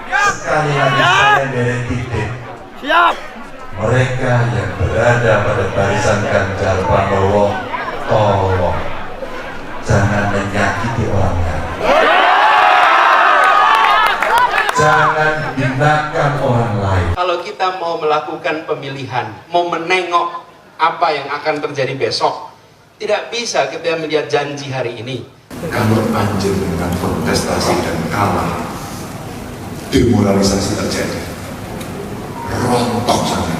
Sekali lagi saya dari titik. Siap. Mereka yang berada pada barisan Ganjar Pranowo, tolong jangan menyakiti orang lain. Jangan hinakan orang lain. Kalau kita mau melakukan pemilihan, mau menengok apa yang akan terjadi besok, tidak bisa kita melihat janji hari ini. Kalau anjir dengan kontestasi dan kalah, demoralisasi terjadi, rontok sana.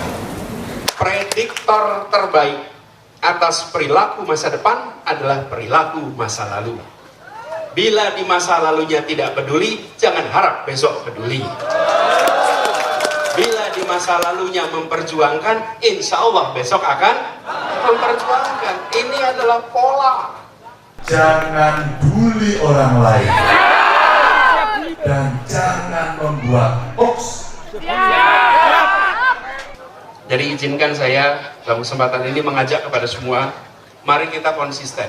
Prediktor terbaik atas perilaku masa depan adalah perilaku masa lalu. Bila di masa lalunya tidak peduli, jangan harap besok peduli. Bila di masa lalunya memperjuangkan, insya Allah besok akan memperjuangkan. Ini adalah pola. Jangan bully orang lain dan jangan membuat hoax. Jadi izinkan saya dalam kesempatan ini mengajak kepada semua, mari kita konsisten.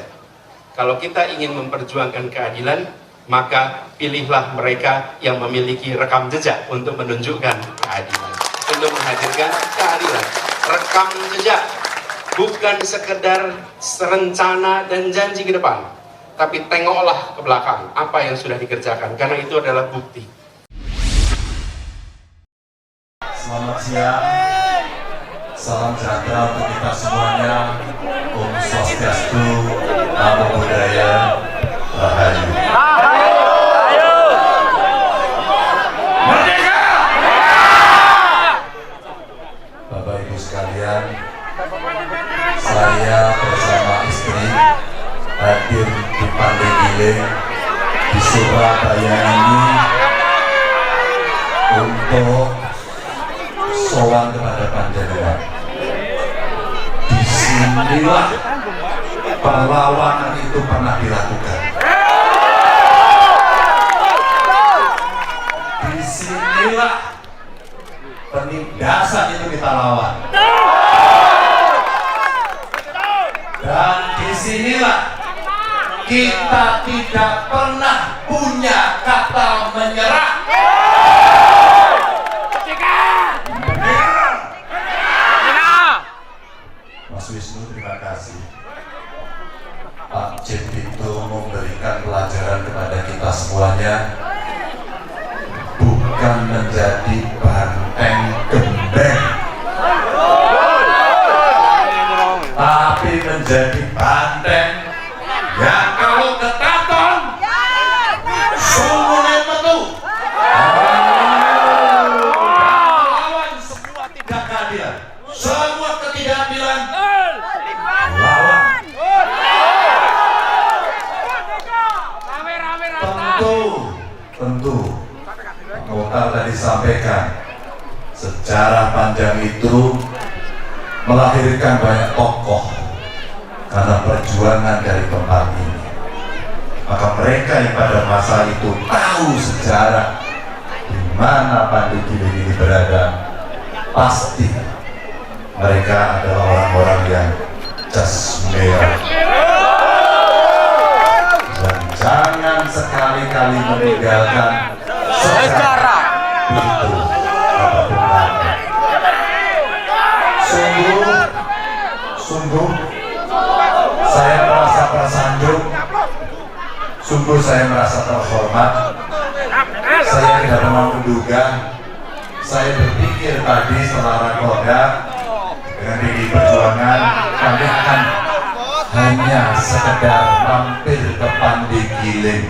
Kalau kita ingin memperjuangkan keadilan, maka pilihlah mereka yang memiliki rekam jejak untuk menunjukkan keadilan, untuk menghadirkan keadilan. Rekam jejak bukan sekedar rencana dan janji ke depan, tapi tengoklah ke belakang apa yang sudah dikerjakan, karena itu adalah bukti. Selamat siang, salam sejahtera untuk kita semuanya. Om Swastiastu, Namo Buddhaya, Rahayu. Merdeka! Bapak Ibu sekalian, saya bersama istri hadir di Pandeglang di Surabaya ini untuk sowan kepada panjenengan. Disinilah perlawanan itu pernah dilakukan. Disinilah penindasan itu kita lawan. Dan disinilah kita tidak pernah punya kata menyerah. Mas Wisnu, terima kasih. Pak Jen itu memberikan pelajaran kepada kita semuanya, bukan menjadi banteng gembeng, tapi menjadi banteng yang kalau ketaton sungguhnya metu melawan semua tidak keadilan, semua ketidakadilan, lawan. Tentu Muhtar tadi sampaikan, sejarah panjang itu melahirkan banyak tokoh karena perjuangan dari tempat ini. Maka mereka yang pada masa itu tahu sejarah di mana Pandeglang ini berada, pasti mereka adalah orang-orang yang jasmaya. Dan jangan sekali-kali meninggalkan sejarah itu. Sungguh saya merasa tersanjung, sungguh saya merasa terhormat. Saya tidak pernah menduga. Saya berpikir tadi setelah rakorda dengan PDI Perjuangan, kami akan hanya sekedar mampir ke Pandeglang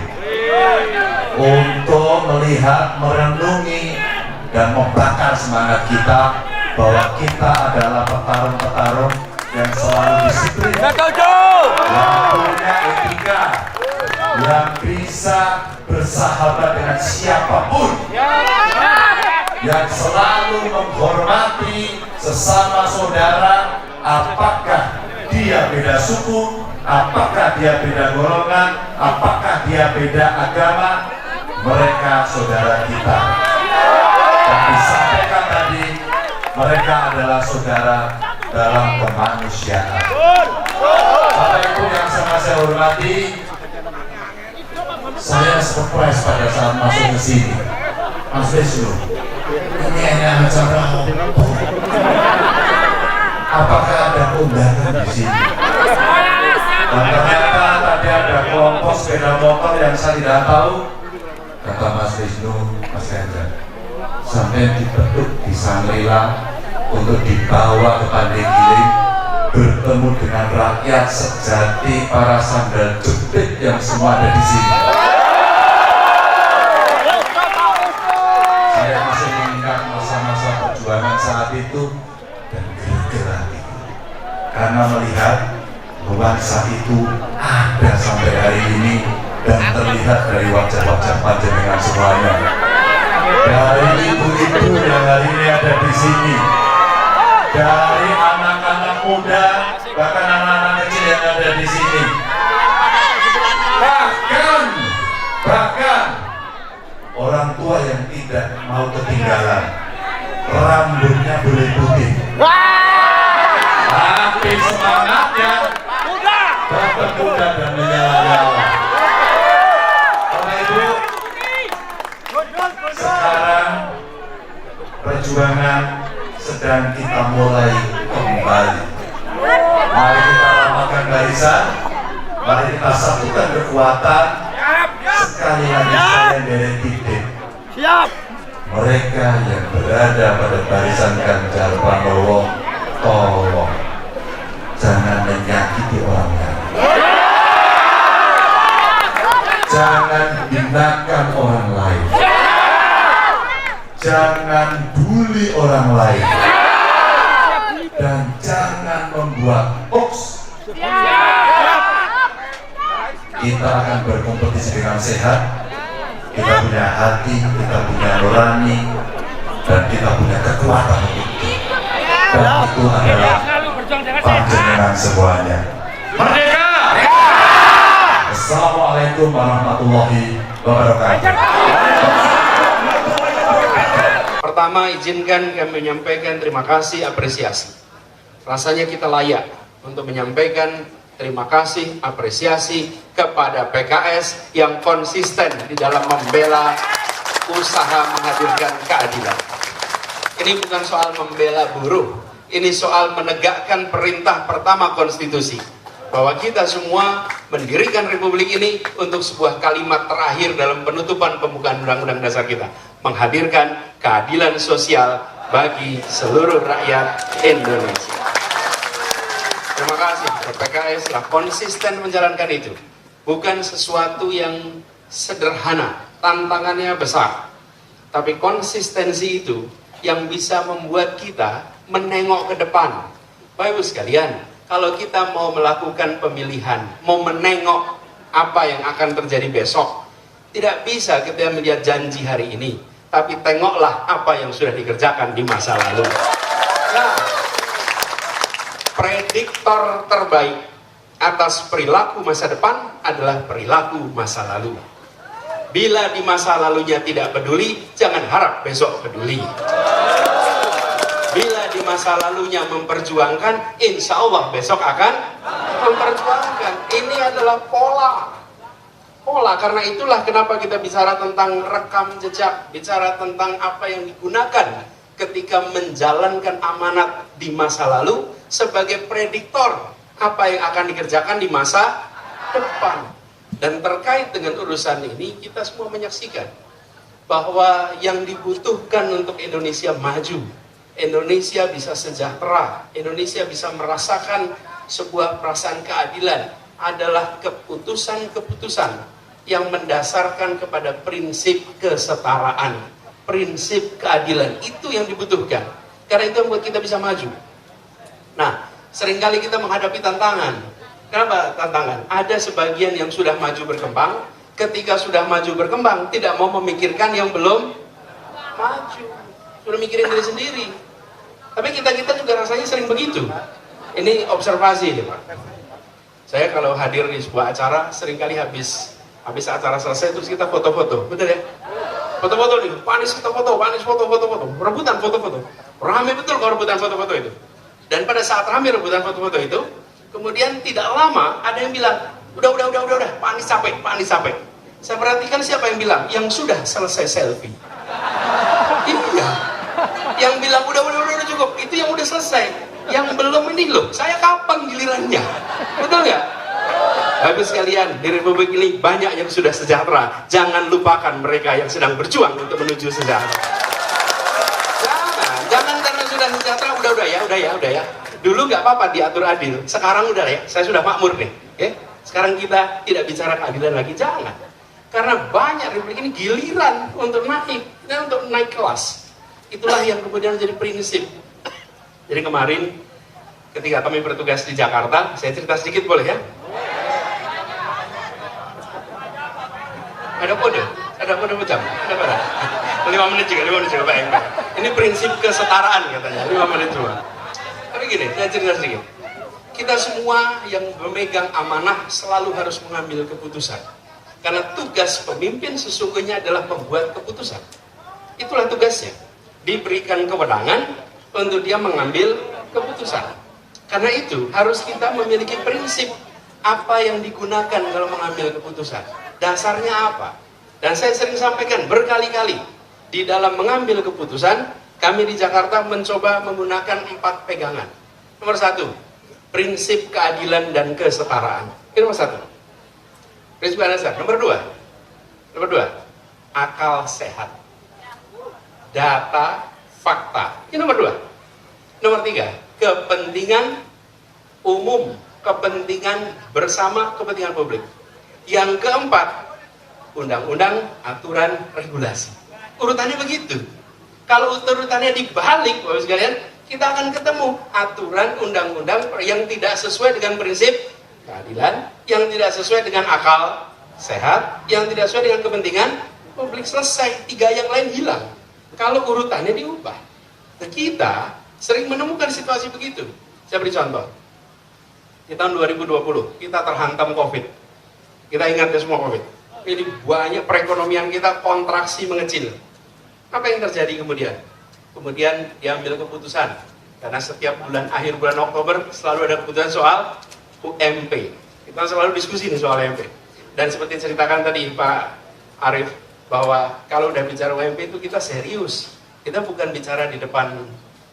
untuk melihat, merenungi, dan membakar semangat kita bahwa kita adalah petarung-petarung yang selalu disiplin, yang punya etika, yang bisa bersahabat dengan siapapun, yang selalu menghormati sesama saudara, apakah dia beda suku, apakah dia beda golongan, apakah dia beda agama, mereka saudara kita. Dan disampaikan tadi, mereka adalah saudara dalam kemanusiaan. Bapak Ibu yang sangat saya hormati, saya surprise pada saat masuk ke sini. Mas Wisnu, ini hanya acara apa? Apakah ada undangan di sini? Dan ternyata tadi ada kelompok sepeda motor yang saya tidak tahu. Kata Mas Wisnu, Mas Hendra, sampai dibentuk di Sangrila untuk dibawa ke Pandeglang, bertemu dengan rakyat sejati, para sandal jepit yang semua ada di sini. Saya masih mengingat masa-masa perjuangan saat itu dan gerak itu, karena melihat nuansa itu ada sampai hari ini dan terlihat dari wajah-wajah panjenengan semuanya, dari ibu-ibu yang hari ini ada di sini, dari anak-anak muda, bahkan anak-anak kecil yang ada di sini, bahkan orang tua yang tidak mau ketinggalan, rambutnya boleh putih, tapi semangatnya tetap muda dan menyala-nyala. Karena itu sekarang perjuangan sedang kita mulai kembali. Mari kita rapatkan barisan, mari kita satukan kekuatan. Sekali lagi saya dari titik. Mereka yang berada pada barisan Ganjar Pranowo, tolong jangan menyakiti orang lain, jangan hinakan orang lain, jangan bully orang lain, dan jangan membuat hoax. Kita akan berkompetisi dengan sehat. Kita punya hati, kita punya nurani, dan kita punya kekuatan itu. Dan itu adalah panjenengan semuanya. Merdeka! Assalamualaikum warahmatullahi wabarakatuh. Pertama, izinkan kami menyampaikan terima kasih, apresiasi. Rasanya kita layak untuk menyampaikan terima kasih, apresiasi kepada PKS yang konsisten di dalam membela usaha menghadirkan keadilan. Ini bukan soal membela buruh, ini soal menegakkan perintah pertama konstitusi, bahwa kita semua mendirikan republik ini untuk sebuah kalimat terakhir dalam penutupan pembukaan undang-undang dasar kita, menghadirkan keadilan sosial bagi seluruh rakyat Indonesia. Terima kasih, PKS telah konsisten menjalankan itu. Bukan sesuatu yang sederhana, tantangannya besar, tapi konsistensi itu yang bisa membuat kita menengok ke depan. Bapak Ibu sekalian, kalau kita mau melakukan pemilihan, mau menengok apa yang akan terjadi besok, tidak bisa kita melihat janji hari ini, tapi tengoklah apa yang sudah dikerjakan di masa lalu. Nah, prediktor terbaik atas perilaku masa depan adalah perilaku masa lalu. Bila di masa lalunya tidak peduli, jangan harap besok peduli. Bila di masa lalunya memperjuangkan, insya Allah besok akan memperjuangkan. Ini adalah pola. Karena itulah kenapa kita bicara tentang rekam jejak, bicara tentang apa yang digunakan ketika menjalankan amanat di masa lalu sebagai prediktor apa yang akan dikerjakan di masa depan. Dan terkait dengan urusan ini, kita semua menyaksikan bahwa yang dibutuhkan untuk Indonesia maju, Indonesia bisa sejahtera, Indonesia bisa merasakan sebuah perasaan keadilan adalah keputusan-keputusan yang mendasarkan kepada prinsip kesetaraan, prinsip keadilan. Itu yang dibutuhkan. Karena itu membuat kita bisa maju. Nah, seringkali kita menghadapi tantangan. Kenapa tantangan? Ada sebagian yang sudah maju berkembang, ketika sudah maju berkembang, tidak mau memikirkan yang belum maju. Sudah mikirin diri sendiri. Tapi kita juga rasanya sering begitu. Ini observasi nih Pak. Saya kalau hadir di sebuah acara, seringkali habis acara selesai, terus kita foto-foto. Betul ya? Foto-foto nih, panis kita foto, rebutan foto-foto. Ramai betul kalau rebutan foto-foto itu. Dan pada saat ramai rebutan foto-foto itu, kemudian tidak lama ada yang bilang, udah, panis capek. Saya perhatikan siapa yang bilang, yang sudah selesai selfie. Iya. Yang bilang udah cukup, itu yang udah selesai. Yang belum ini loh, saya kapan gilirannya? Betul nggak? Bapak sekalian, di Republik ini banyak yang sudah sejahtera. Jangan lupakan mereka yang sedang berjuang untuk menuju sejahtera. Jangan karena sudah sejahtera, udah ya. Dulu nggak apa-apa diatur adil, sekarang udah ya, saya sudah makmur nih. Ya? Sekarang kita tidak bicara keadilan lagi, jangan. Karena banyak Republik ini giliran untuk naik, dan untuk naik kelas. Itulah yang kemudian jadi prinsip. Jadi kemarin ketika kami bertugas di Jakarta, saya cerita sedikit boleh ya? Ada kode macam, ada pada 5 menit juga Pak Enggar. Ini prinsip kesetaraan katanya, 5 menit cuma. Tapi gini, saya cerita sedikit. Kita semua yang memegang amanah selalu harus mengambil keputusan. Karena tugas pemimpin sesungguhnya adalah membuat keputusan. Itulah tugasnya. Diberikan kewenangan untuk dia mengambil keputusan. Karena itu harus kita memiliki prinsip apa yang digunakan kalau mengambil keputusan. Dasarnya apa? Dan saya sering sampaikan berkali-kali, di dalam mengambil keputusan, kami di Jakarta mencoba menggunakan 4 pegangan. Nomor 1, prinsip keadilan dan kesetaraan. Ini nomor 1. Prinsip dasar. Nomor 2, akal sehat. Data, fakta. Ini nomor 2. Nomor 3, kepentingan umum, kepentingan bersama, kepentingan publik. Yang keempat, undang-undang, aturan, regulasi. Urutannya begitu. Kalau urutannya dibalik, Bapak sekalian, kita akan ketemu aturan undang-undang yang tidak sesuai dengan prinsip keadilan, yang tidak sesuai dengan akal sehat, yang tidak sesuai dengan kepentingan publik. Selesai, 3 yang lain hilang. Kalau urutannya diubah. Nah, kita sering menemukan situasi begitu. Saya beri contoh. Di tahun 2020, kita terhantam COVID. Kita ingat ya semua COVID. Ini banyak perekonomian kita kontraksi mengecil. Apa yang terjadi kemudian? Kemudian diambil keputusan. Karena setiap akhir bulan Oktober selalu ada keputusan soal UMP. Kita selalu diskusi nih soal UMP. Dan seperti ceritakan tadi Pak Arief, bahwa kalau udah bicara UMP itu kita serius. Kita bukan bicara di depan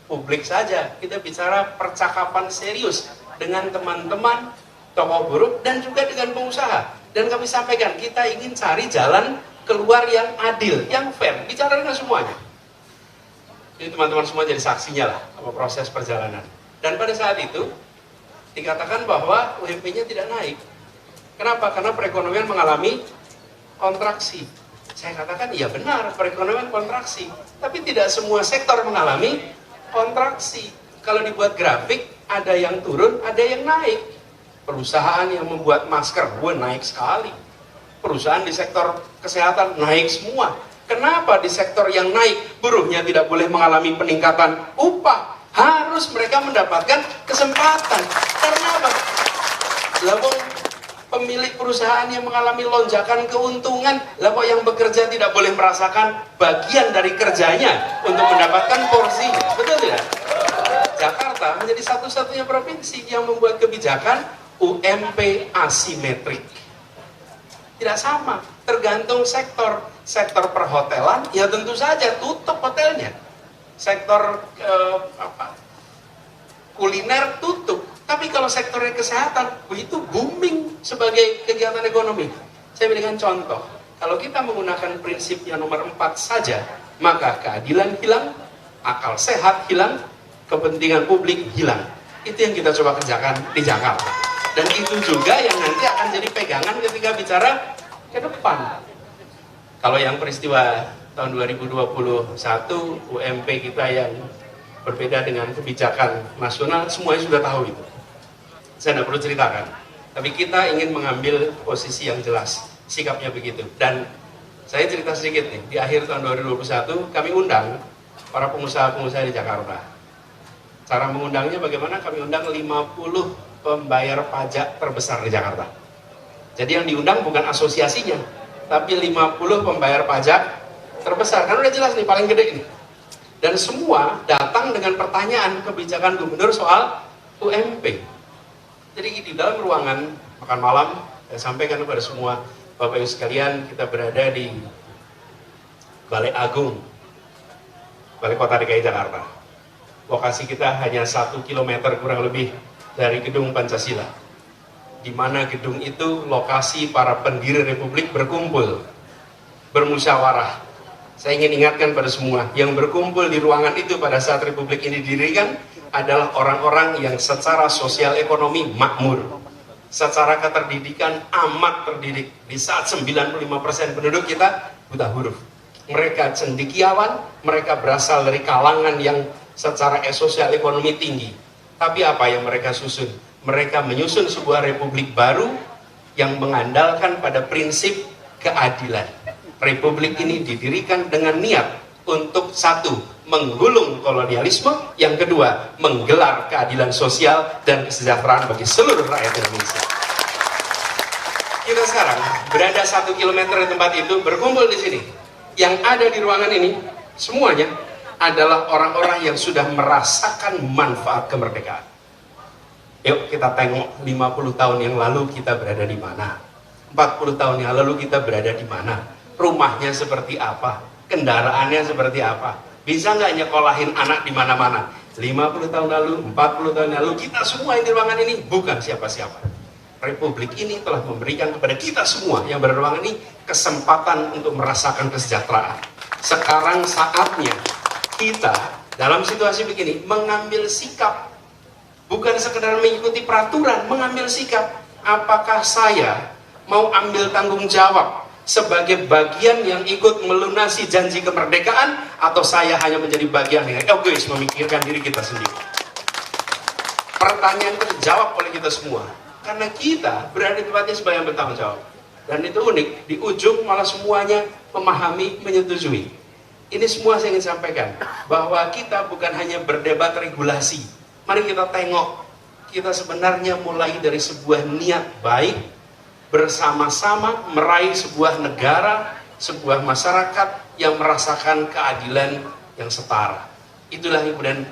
publik saja. Kita bicara percakapan serius dengan teman-teman, tokoh buruh, dan juga dengan pengusaha. Dan kami sampaikan, kita ingin cari jalan keluar yang adil, yang fair. Bicara dengan semuanya. Jadi teman-teman semua jadi saksinya lah sama proses perjalanan. Dan pada saat itu dikatakan bahwa UMP-nya tidak naik. Kenapa? Karena perekonomian mengalami kontraksi. Saya katakan iya benar, perekonomian kontraksi. Tapi tidak semua sektor mengalami kontraksi. Kalau dibuat grafik, ada yang turun, ada yang naik. Perusahaan yang membuat masker, naik sekali. Perusahaan di sektor kesehatan naik semua. Kenapa di sektor yang naik buruhnya tidak boleh mengalami peningkatan upah? Harus mereka mendapatkan kesempatan. Karena apa? Lalu pemilik perusahaan yang mengalami lonjakan keuntungan, lalu yang bekerja tidak boleh merasakan bagian dari kerjanya untuk mendapatkan porsinya. Betul tidak? Jakarta menjadi satu-satunya provinsi yang membuat kebijakan UMP asimetrik. Tidak sama, tergantung sektor. Sektor perhotelan, ya tentu saja tutup hotelnya. Sektor kuliner tutup. Tapi kalau sektornya kesehatan, itu booming sebagai kegiatan ekonomi. Saya berikan contoh. Kalau kita menggunakan prinsip yang nomor 4 saja, maka keadilan hilang, akal sehat hilang, kepentingan publik hilang. Itu yang kita coba kerjakan di Jakarta. Dan itu juga yang nanti akan jadi pegangan ketika bicara ke depan. Kalau yang peristiwa tahun 2021, UMP kita yang berbeda dengan kebijakan nasional, semuanya sudah tahu itu. Saya tidak perlu ceritakan. Tapi kita ingin mengambil posisi yang jelas, sikapnya begitu. Dan saya cerita sedikit nih, di akhir tahun 2021 kami undang para pengusaha-pengusaha di Jakarta. Cara mengundangnya bagaimana? Kami undang 50 pembayar pajak terbesar di Jakarta. Jadi yang diundang bukan asosiasinya, tapi 50 pembayar pajak terbesar. Kan udah jelas nih, paling gede ini. Dan semua datang dengan pertanyaan kebijakan gubernur soal UMP. Jadi di dalam ruangan makan malam, saya sampaikan kepada semua Bapak Ibu sekalian, kita berada di Balai Agung, Balai Kota DKI Jakarta. Lokasi kita hanya 1 kilometer kurang lebih dari Gedung Pancasila, di mana gedung itu lokasi para pendiri Republik berkumpul, bermusyawarah. Saya ingin ingatkan pada semua, yang berkumpul di ruangan itu pada saat Republik ini didirikan adalah orang-orang yang secara sosial ekonomi makmur, secara keterdidikan amat terdidik. Di saat 95% penduduk kita buta huruf, mereka cendekiawan, mereka berasal dari kalangan yang secara sosial ekonomi tinggi. Tapi apa yang mereka susun? Mereka menyusun sebuah republik baru yang mengandalkan pada prinsip keadilan. Republik ini didirikan dengan niat untuk satu, menggulung kolonialisme, yang kedua, menggelar keadilan sosial dan kesejahteraan bagi seluruh rakyat Indonesia. Kita sekarang berada 1 kilometer di tempat itu, berkumpul di sini. Yang ada di ruangan ini semuanya adalah orang-orang yang sudah merasakan manfaat kemerdekaan. Yuk kita tengok 50 tahun yang lalu kita berada di mana, 40 tahun yang lalu kita berada di mana, rumahnya seperti apa, kendaraannya seperti apa, bisa nggak nyekolahin anak di mana-mana. 50 tahun lalu, 40 tahun lalu, kita semua yang di ruangan ini bukan siapa-siapa. Republik ini telah memberikan kepada kita semua yang berada di ruangan ini kesempatan untuk merasakan kesejahteraan. Sekarang saatnya kita dalam situasi begini mengambil sikap, bukan sekedar mengikuti peraturan, mengambil sikap. Apakah saya mau ambil tanggung jawab sebagai bagian yang ikut melunasi janji kemerdekaan, atau saya hanya menjadi bagian yang egois memikirkan diri kita sendiri? Pertanyaan itu dijawab oleh kita semua, karena kita berada di tempatnya sebagai yang bertanggung jawab. Dan itu unik, di ujung malah semuanya memahami, menyetujui. Ini semua saya ingin sampaikan, bahwa kita bukan hanya berdebat regulasi. Mari kita tengok, kita sebenarnya mulai dari sebuah niat baik, bersama-sama meraih sebuah negara, sebuah masyarakat yang merasakan keadilan yang setara. Itulah yang kemudian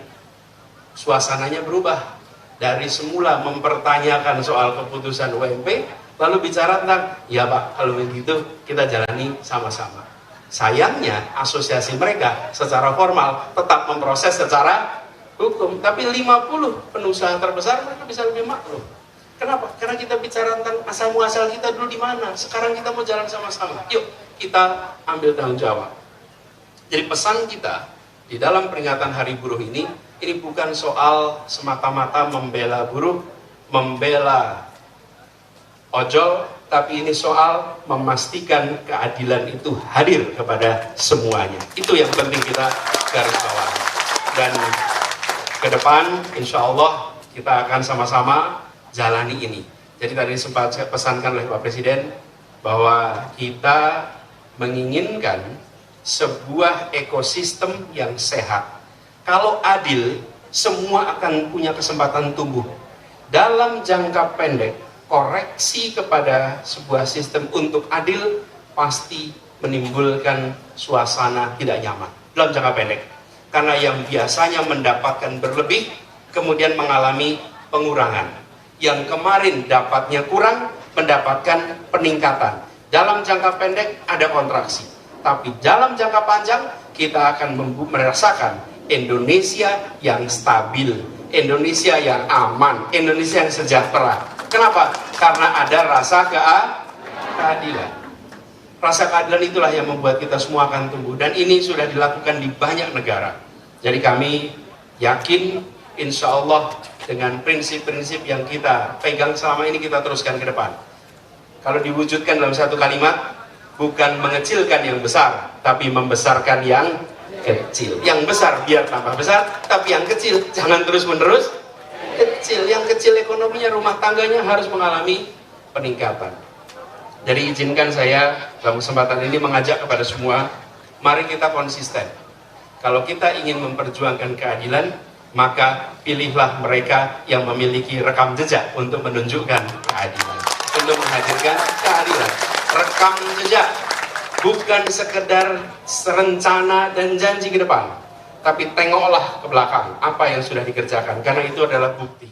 suasananya berubah. Dari semula mempertanyakan soal keputusan UMP, lalu bicara tentang, ya Pak, kalau begitu kita jalani sama-sama. Sayangnya asosiasi mereka secara formal tetap memproses secara hukum, tapi 50 pengusaha terbesar mereka bisa lebih maklum. Kenapa? Karena kita bicara tentang asal muasal kita dulu di mana. Sekarang kita mau jalan sama-sama. Yuk kita ambil tanggung jawab. Jadi pesan kita di dalam peringatan Hari Buruh ini bukan soal semata-mata membela buruh, membela ojol, tapi ini soal memastikan keadilan itu hadir kepada semuanya. Itu yang penting kita garis bawahi. Dan ke depan insya Allah kita akan sama-sama jalani ini. Jadi tadi sempat saya pesankan oleh Pak Presiden bahwa kita menginginkan sebuah ekosistem yang sehat. Kalau adil, semua akan punya kesempatan tumbuh. Dalam jangka pendek, koreksi kepada sebuah sistem untuk adil pasti menimbulkan suasana tidak nyaman dalam jangka pendek. Karena yang biasanya mendapatkan berlebih, kemudian mengalami pengurangan. Yang kemarin dapatnya kurang, mendapatkan peningkatan. Dalam jangka pendek ada kontraksi. Tapi dalam jangka panjang, kita akan merasakan Indonesia yang stabil, Indonesia yang aman, Indonesia yang sejahtera. Kenapa? Karena ada rasa keadilan. Rasa keadilan itulah yang membuat kita semua akan tumbuh. Dan ini sudah dilakukan di banyak negara. Jadi kami yakin, insya Allah dengan prinsip-prinsip yang kita pegang selama ini kita teruskan ke depan. Kalau diwujudkan dalam satu kalimat, bukan mengecilkan yang besar, tapi membesarkan yang kecil. Yang besar biar tambah besar, tapi yang kecil jangan terus-menerus kecil. Yang kecil ekonominya, rumah tangganya harus mengalami peningkatan. Jadi izinkan saya dalam kesempatan ini mengajak kepada semua, mari kita konsisten. Kalau kita ingin memperjuangkan keadilan, maka pilihlah mereka yang memiliki rekam jejak untuk menunjukkan keadilan, untuk menghadirkan keadilan. Rekam jejak bukan sekedar rencana dan janji ke depan, tapi tengoklah ke belakang apa yang sudah dikerjakan, karena itu adalah bukti.